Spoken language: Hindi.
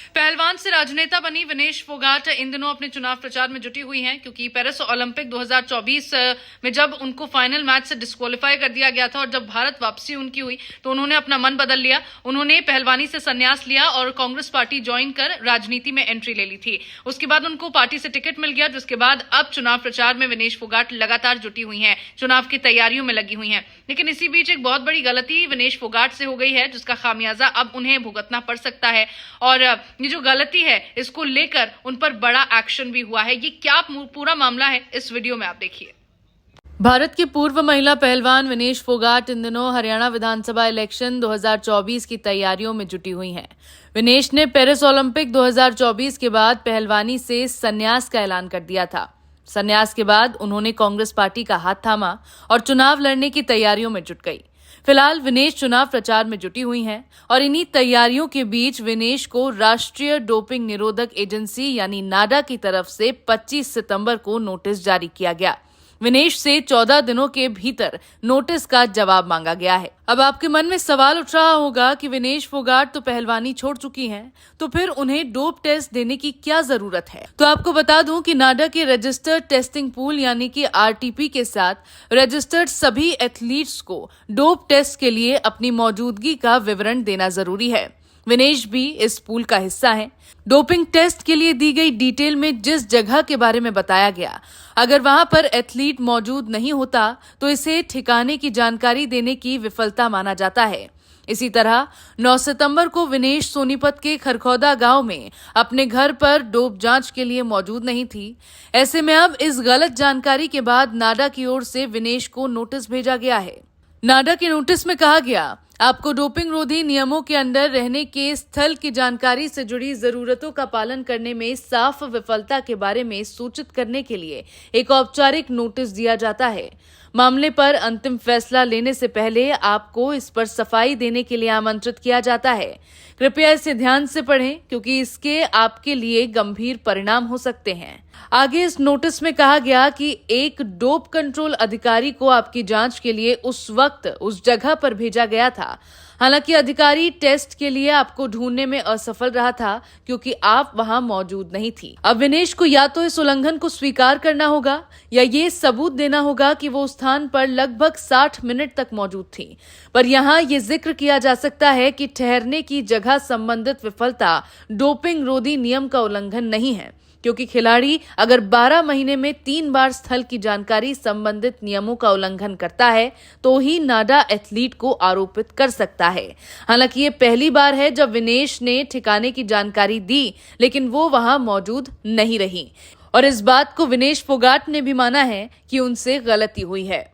पहलवान से राजनेता बनी विनेश फोगाट इन दिनों अपने चुनाव प्रचार में जुटी हुई हैं, क्योंकि पेरिस ओलंपिक 2024 में जब उनको फाइनल मैच से डिस्क्वालीफाई कर दिया गया था और जब भारत वापसी उनकी हुई तो उन्होंने अपना मन बदल लिया। उन्होंने पहलवानी से संन्यास लिया और कांग्रेस पार्टी ज्वाइन कर राजनीति में एंट्री ले ली थी। उसके बाद उनको पार्टी से टिकट मिल गया, जिसके बाद अब चुनाव प्रचार में विनेश फोगाट लगातार जुटी हुई हैं, चुनाव की तैयारियों में लगी हुई हैं। लेकिन इसी बीच एक बहुत बड़ी गलती विनेश फोगाट से हो गई है, जिसका खामियाजा अब उन्हें भुगतना पड़ सकता है। और ये जो गलती है इसको लेकर उन पर बड़ा एक्शन भी हुआ है। ये क्या पूरा मामला है, इस वीडियो में आप देखिए। भारत की पूर्व महिला पहलवान विनेश फोगाट इन दिनों हरियाणा विधानसभा इलेक्शन 2024 की तैयारियों में जुटी हुई हैं। विनेश ने पेरिस ओलंपिक 2024 के बाद पहलवानी से संन्यास का ऐलान कर दिया था। संन्यास के बाद उन्होंने कांग्रेस पार्टी का हाथ थामा और चुनाव लड़ने की तैयारियों में जुट गई। फिलहाल विनेश चुनाव प्रचार में जुटी हुई हैं और इन्हीं तैयारियों के बीच विनेश को राष्ट्रीय डोपिंग निरोधक एजेंसी यानी नाडा की तरफ से 25 सितंबर को नोटिस जारी किया गया। विनेश से 14 दिनों के भीतर नोटिस का जवाब मांगा गया है। अब आपके मन में सवाल उठ रहा होगा कि विनेश फोगाट तो पहलवानी छोड़ चुकी हैं, तो फिर उन्हें डोप टेस्ट देने की क्या जरूरत है। तो आपको बता दूं कि नाडा के रजिस्टर्ड टेस्टिंग पूल यानी कि आरटीपी के साथ रजिस्टर्ड सभी एथलीट्स को डोप टेस्ट के लिए अपनी मौजूदगी का विवरण देना जरूरी है। विनेश भी इस पूल का हिस्सा हैं। डोपिंग टेस्ट के लिए दी गई डिटेल में जिस जगह के बारे में बताया गया, अगर वहां पर एथलीट मौजूद नहीं होता तो इसे ठिकाने की जानकारी देने की विफलता माना जाता है। इसी तरह 9 सितंबर को विनेश सोनीपत के खरखौदा गांव में अपने घर पर डोप जांच के लिए मौजूद नहीं थी। ऐसे में अब इस गलत जानकारी के बाद नाडा की ओर से विनेश को नोटिस भेजा गया है। नाडा के नोटिस में कहा गया, आपको डोपिंग रोधी नियमों के अंडर रहने के स्थल की जानकारी से जुड़ी जरूरतों का पालन करने में साफ विफलता के बारे में सूचित करने के लिए एक औपचारिक नोटिस दिया जाता है। मामले पर अंतिम फैसला लेने से पहले आपको इस पर सफाई देने के लिए आमंत्रित किया जाता है। कृपया इसे ध्यान से पढ़ें, क्योंकि इसके आपके लिए गंभीर परिणाम हो सकते हैं। आगे इस नोटिस में कहा गया कि एक डोप कंट्रोल अधिकारी को आपकी जांच के लिए उस वक्त उस जगह पर भेजा गया था। हालांकि अधिकारी टेस्ट के लिए आपको ढूंढने में असफल रहा था, क्योंकि आप वहां मौजूद नहीं थी। अब विनेश को या तो इस उल्लंघन को स्वीकार करना होगा या ये सबूत देना होगा कि वो स्थान पर लगभग 60 मिनट तक मौजूद थी। पर यहाँ ये जिक्र किया जा सकता है कि ठहरने की जगह संबंधित विफलता डोपिंग रोधी नियम का उल्लंघन नहीं है, क्योंकि खिलाड़ी अगर 12 महीने में 3 बार स्थल की जानकारी संबंधित नियमों का उल्लंघन करता है तो ही नाडा एथलीट को आरोपित कर सकता है। हालांकि ये पहली बार है जब विनेश ने ठिकाने की जानकारी दी, लेकिन वो वहां मौजूद नहीं रही और इस बात को विनेश फोगाट ने भी माना है कि उनसे गलती हुई है।